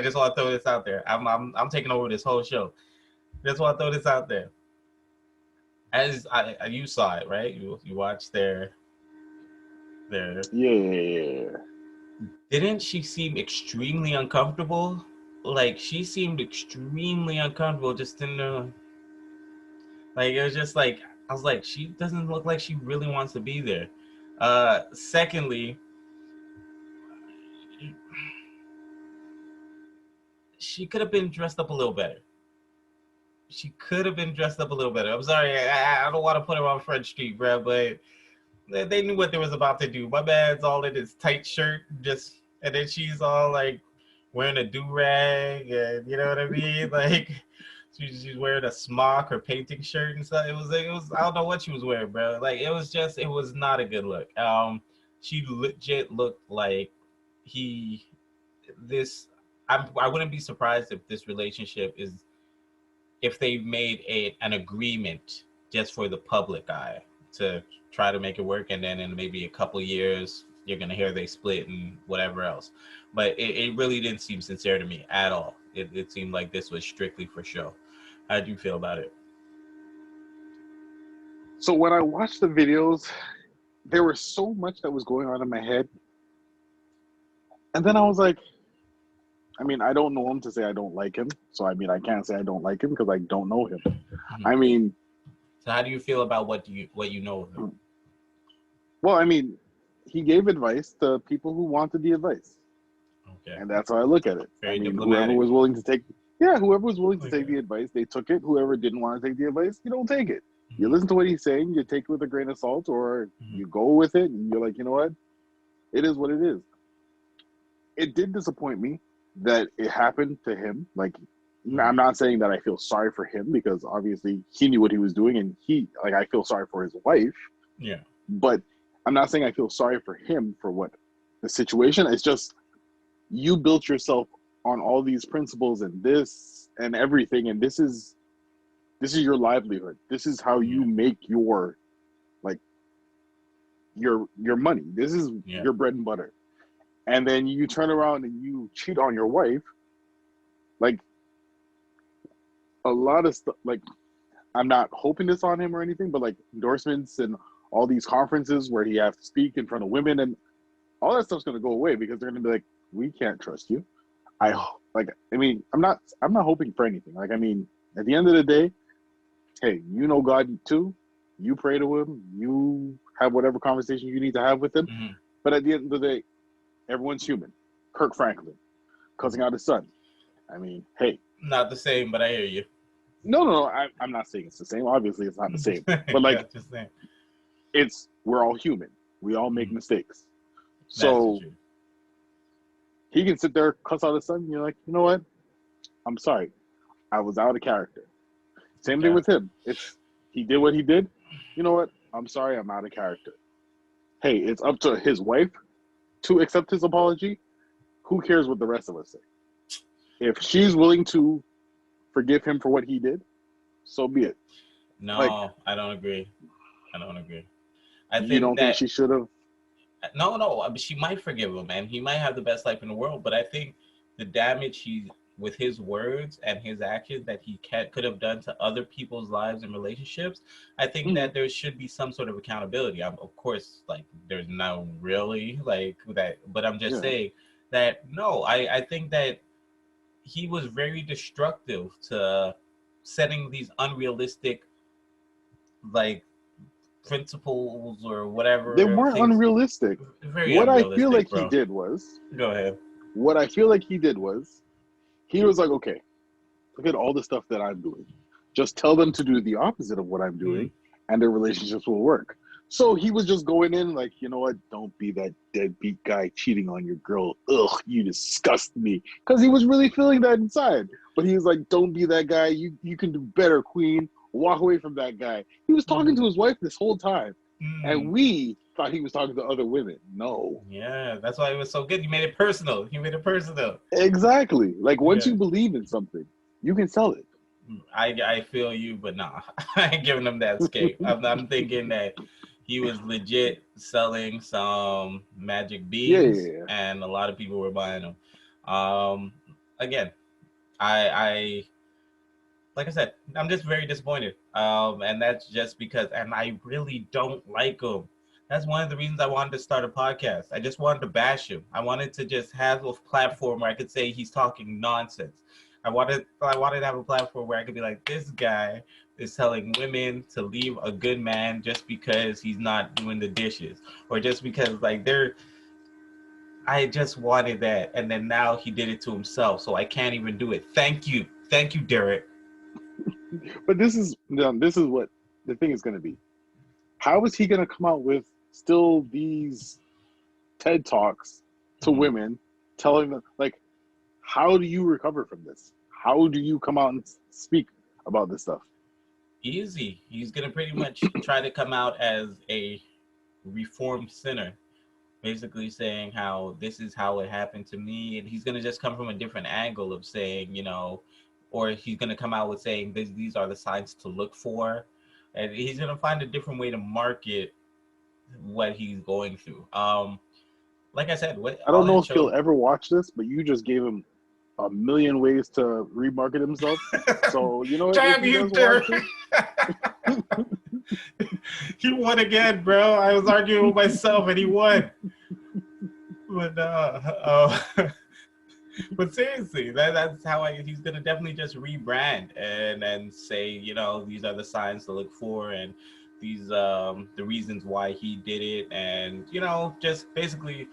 just want to throw this out there. I'm taking over this whole show. Just want to throw this out there. As you saw it, right? You watched their. Yeah. Didn't she seem extremely uncomfortable? Like, she seemed extremely uncomfortable just in the. Like, it was just like, I was like, she doesn't look like she really wants to be there. Secondly, she could have been dressed up a little better. I'm sorry, I don't want to put her on Front Street, bro, but they knew what they was about to do. My man's all in his tight shirt, and then she's all like wearing a do-rag, and you know what I mean? Like, she's wearing a smock or painting shirt and stuff. It was I don't know what she was wearing, bro. Like, it was not a good look. She legit looked like I wouldn't be surprised if this relationship if they made an agreement just for the public eye to try to make it work, and then in maybe a couple years you're gonna hear they split and whatever else. But it really didn't seem sincere to me at all. It seemed like this was strictly for show. How did you feel about it? So when I watched the videos, there was so much that was going on in my head. And then I was like, I mean, I don't know him to say I don't like him. So, I mean, I can't say I don't like him because I don't know him. I mean... So how do you feel about what you know of him? Well, I mean, he gave advice to people who wanted the advice. Okay. And that's how I look at it. Very diplomatic. Whoever was willing to take the advice, they took it. Whoever didn't want to take the advice, you don't take it. You listen to what he's saying, you take it with a grain of salt, or you go with it and you're like, you know what? It is what it is. It did disappoint me that it happened to him. Like, I'm not saying that I feel sorry for him, because obviously he knew what he was doing, and I feel sorry for his wife. Yeah. But I'm not saying I feel sorry for him for what the situation. It's just you built yourself on all these principles and this and everything, and this is your livelihood. This is how you make your your money. This is your bread and butter. And then you turn around and you cheat on your wife. Like, a lot of stuff, like, I'm not hoping this on him or anything, but like endorsements and all these conferences where he has to speak in front of women and all that stuff's going to go away because they're going to be like, we can't trust you. I'm not hoping for anything. Like, I mean, at the end of the day, hey, you know God too. You pray to him. You have whatever conversation you need to have with him. Mm-hmm. But at the end of the day, everyone's human. Kirk Franklin, cussing out his son. I mean, hey. Not the same, but I hear you. No. I'm not saying it's the same. Obviously, it's not the same. But like, we're all human. We all make mistakes. So he can sit there, cuss out his son. And you're like, you know what? I'm sorry. I was out of character. Same thing with him. He did what he did. You know what? I'm sorry. I'm out of character. Hey, it's up to his wife to accept his apology. Who cares what the rest of us say? If she's willing to forgive him for what he did, so be it. No, I don't agree. I think you don't think she should have? No. She might forgive him, and he might have the best life in the world. But I think the damage with his words and his actions that he could have done to other people's lives and relationships, I think that there should be some sort of accountability. Of course, like, there's no really like that, but I'm just saying that I think that he was very destructive to setting these unrealistic, like, principles or whatever. They weren't unrealistic. What I feel like he did was... Go ahead. What I feel like he did was, he was like, okay, look at all the stuff that I'm doing. Just tell them to do the opposite of what I'm doing, and their relationships will work. So he was just going in like, you know what? Don't be that deadbeat guy cheating on your girl. Ugh, you disgust me. Because he was really feeling that inside. But he was like, don't be that guy. You can do better, queen. Walk away from that guy. He was talking to his wife this whole time. And we thought he was talking to other women. No. Yeah, that's why it was so good. He made it personal. Exactly. Like, once you believe in something, you can sell it. I feel you, but nah. I ain't giving him that escape. I'm thinking that he was legit selling some magic beans, and a lot of people were buying them. Again, I like I said, I'm just very disappointed. And that's just because, and I really don't like him. That's one of the reasons I wanted to start a podcast. I just wanted to bash him. I wanted to just have a platform where I could say he's talking nonsense. I wanted to have a platform where I could be like, this guy is telling women to leave a good man just because he's not doing the dishes, or just because I just wanted that, and then now he did it to himself, so I can't even do it. Thank you, Derrick. But this is what the thing is going to be. How is he going to come out with still these TED Talks to women, telling them, like, how do you recover from this? How do you come out and speak about this stuff? Easy. He's going to pretty much try to come out as a reformed sinner, basically saying how this is how it happened to me. And he's going to just come from a different angle of saying, or he's going to come out with saying these are the signs to look for. And he's going to find a different way to market what he's going through. Like I said, I don't know if he'll ever watch this, but you just gave him a million ways to remarket himself. So, you know what? Damn you, Derrick. He won again, bro. I was arguing with myself and he won. But but seriously, that's how he's gonna definitely just rebrand and say, these are the signs to look for, and these the reasons why he did it, and just basically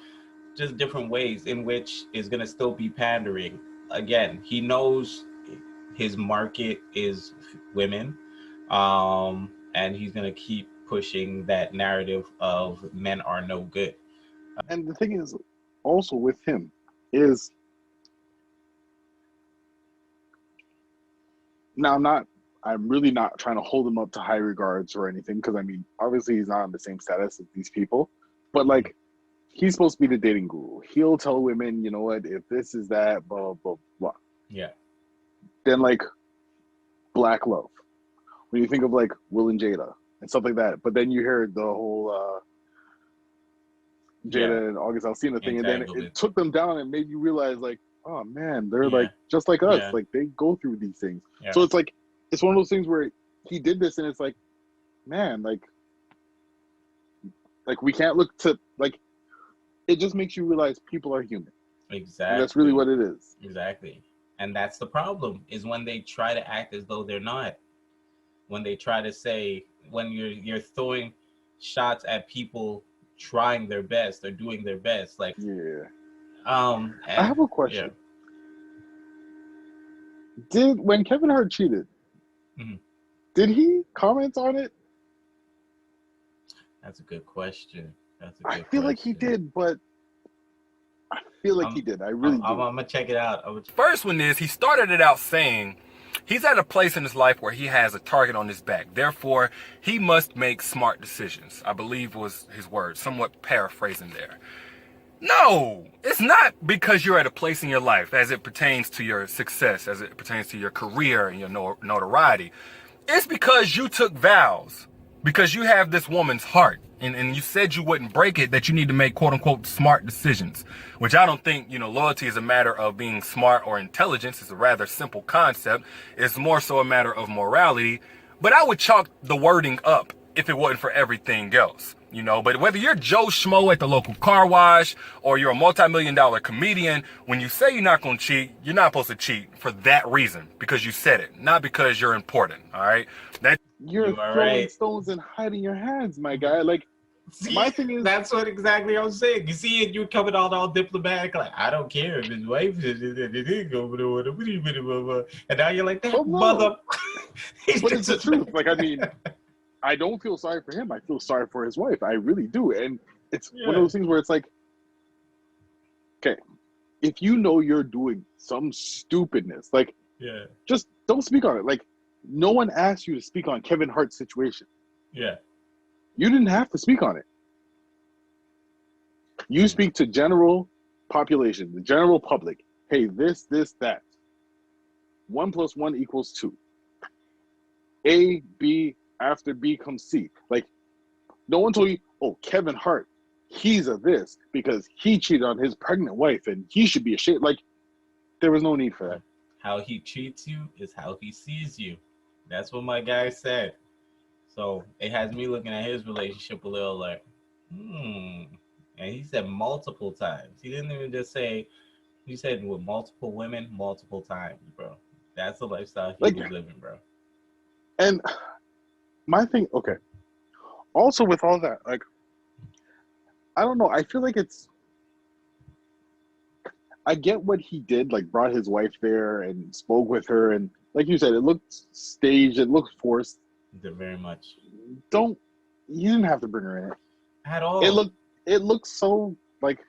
just different ways in which is gonna still be pandering. Again, he knows his market is women, and he's gonna keep pushing that narrative of men are no good. And the thing is, also with him, is now I'm really not trying to hold him up to high regards or anything, because I mean, obviously he's not on the same status as these people, but like, he's supposed to be the dating guru. He'll tell women, you know what, if this is that, blah, blah, blah. Yeah. Then, like, Black Love. When you think of, like, Will and Jada and stuff like that. But then you hear the whole Jada and August Alsina thing, and then it took them down and made you realize, like, oh, man, they're, like, just like us. Like, they go through these things. So it's, like, it's one of those things where he did this, and it's like, man, like we can't look to, like, it just makes you realize people are human. Exactly. And that's really what it is. Exactly. And that's the problem, is when they try to act as though they're not. When they try to say, when you're throwing shots at people trying their best or doing their best, like, I have a question. When Kevin Hart cheated, did he comment on it? That's a good question. I feel like he did, but I feel like he did. I really do. I'm gonna check it out. First one is, he started it out saying he's at a place in his life where he has a target on his back. Therefore, he must make smart decisions, I believe was his words, somewhat paraphrasing there. No, it's not because you're at a place in your life as it pertains to your success, as it pertains to your career and your notoriety. It's because you took vows, because you have this woman's heart, and you said you wouldn't break it, that you need to make quote-unquote smart decisions, which I don't think, loyalty is a matter of being smart or intelligence. It's a rather simple concept. It's more so a matter of morality, but I would chalk the wording up if it wasn't for everything else. But whether you're Joe Schmo at the local car wash or you're a multi-million-dollar comedian, when you say you're not going to cheat, you're not supposed to cheat for that reason, because you said it, not because you're important, all right? You're throwing stones and hiding your hands, my guy. Like, see, my thing is... That's what exactly I was saying. You see it, you're coming all diplomatic, like, I don't care if his wife is... And now you're like, that mother... But it's the truth. Like, I mean... I don't feel sorry for him. I feel sorry for his wife. I really do. And it's one of those things where it's like, okay, if you know you're doing some stupidness, like, just don't speak on it. Like, no one asked you to speak on Kevin Hart's situation. Yeah. You didn't have to speak on it. You speak to general population, the general public. Hey, this, that. 1 + 1 = 2. A, B, after B comes C. Like, no one told you, oh, Kevin Hart, he's a this because he cheated on his pregnant wife and he should be ashamed. Like, there was no need for that. How he treats you is how he sees you. That's what my guy said. So it has me looking at his relationship a little like, And he said multiple times. He didn't even just say, he said with multiple women, multiple times, bro. That's the lifestyle he was living, bro. And my thing, okay. Also, with all that, like, I don't know. I feel like I get what he did, like, brought his wife there and spoke with her. And like you said, it looked staged. It looked forced. Very much. You didn't have to bring her in. At all. It looked so, like.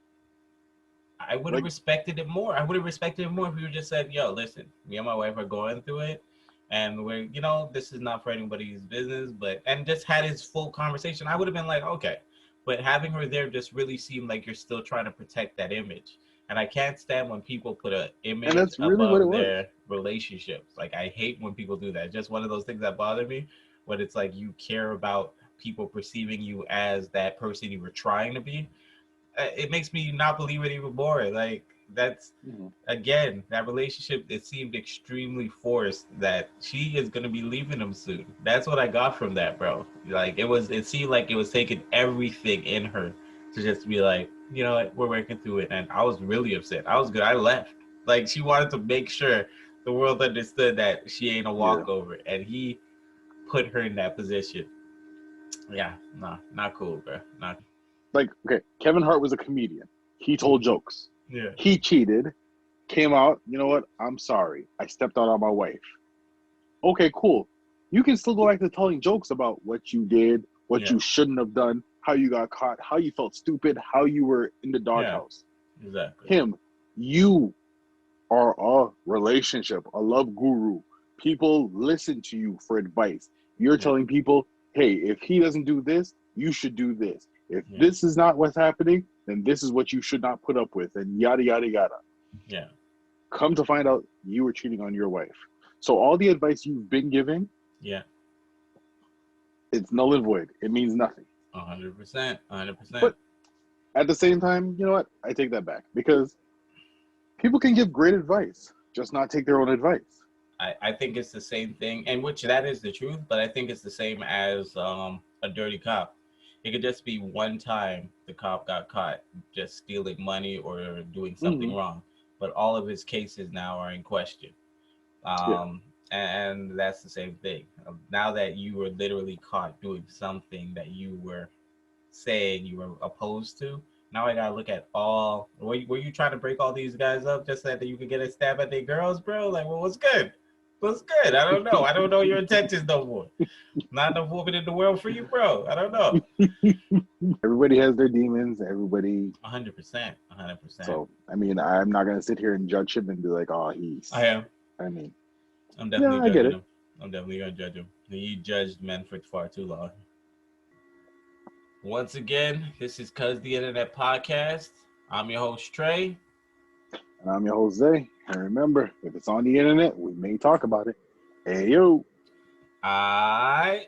I would have respected it more. I would have respected it more if you just said, yo, listen, me and my wife are going through it. And we're, this is not for anybody's business, and just had his full conversation. I would have been like, okay. But having her there just really seemed like you're still trying to protect that image. And I can't stand when people put an image above their relationships. Like, I hate when people do that. Just one of those things that bother me, when it's like you care about people perceiving you as that person you were trying to be. It makes me not believe it even more. Like, that's again, that relationship, it seemed extremely forced, that she is going to be leaving him soon. That's what I got from that, bro. Like, it seemed like it was taking everything in her to just be like, you know what, we're working through it. And I was really upset. I was good. I left. Like, she wanted to make sure the world understood that she ain't a walkover, and he put her in that position. Yeah, nah, not cool, bro. Not like, okay, Kevin Hart was a comedian. He told jokes. Yeah. He cheated, came out, you know what? I'm sorry. I stepped out on my wife. Okay, cool. You can still go back to telling jokes about what you did, what you shouldn't have done, how you got caught, how you felt stupid, how you were in the doghouse. Exactly. Him, you are a relationship, a love guru. People listen to you for advice. You're telling people, hey, if he doesn't do this, you should do this. If this is not what's happening, then this is what you should not put up with, and yada, yada, yada. Yeah. Come to find out you were cheating on your wife. So all the advice you've been giving, yeah, it's null and void. It means nothing. 100%. 100%. But at the same time, you know what? I take that back, because people can give great advice, just not take their own advice. I think it's the same thing, and which that is the truth, but I think it's the same as a dirty cop. It could just be one time the cop got caught just stealing money or doing something wrong, but all of his cases now are in question. And that's the same thing. Now that you were literally caught doing something that you were saying you were opposed to, now I gotta look at all. Were you trying to break all these guys up just so that you could get a stab at their girls, bro? Like, well, what's good? What's good? I don't know. I don't know your intentions no more. Not enough woman in the world for you, bro. I don't know. Everybody has their demons. Everybody. 100%. 100%. So, I mean, I'm not going to sit here and judge him and be like, oh, I am. I mean. I'm definitely I get judging it. him. I'm definitely going to judge him. He judged men for far too long. Once again, this is CuzTheInternet podcast. I'm your host, Trey. And I'm your host, Zay. And remember, if it's on the internet, we may talk about it. Hey, yo. All right.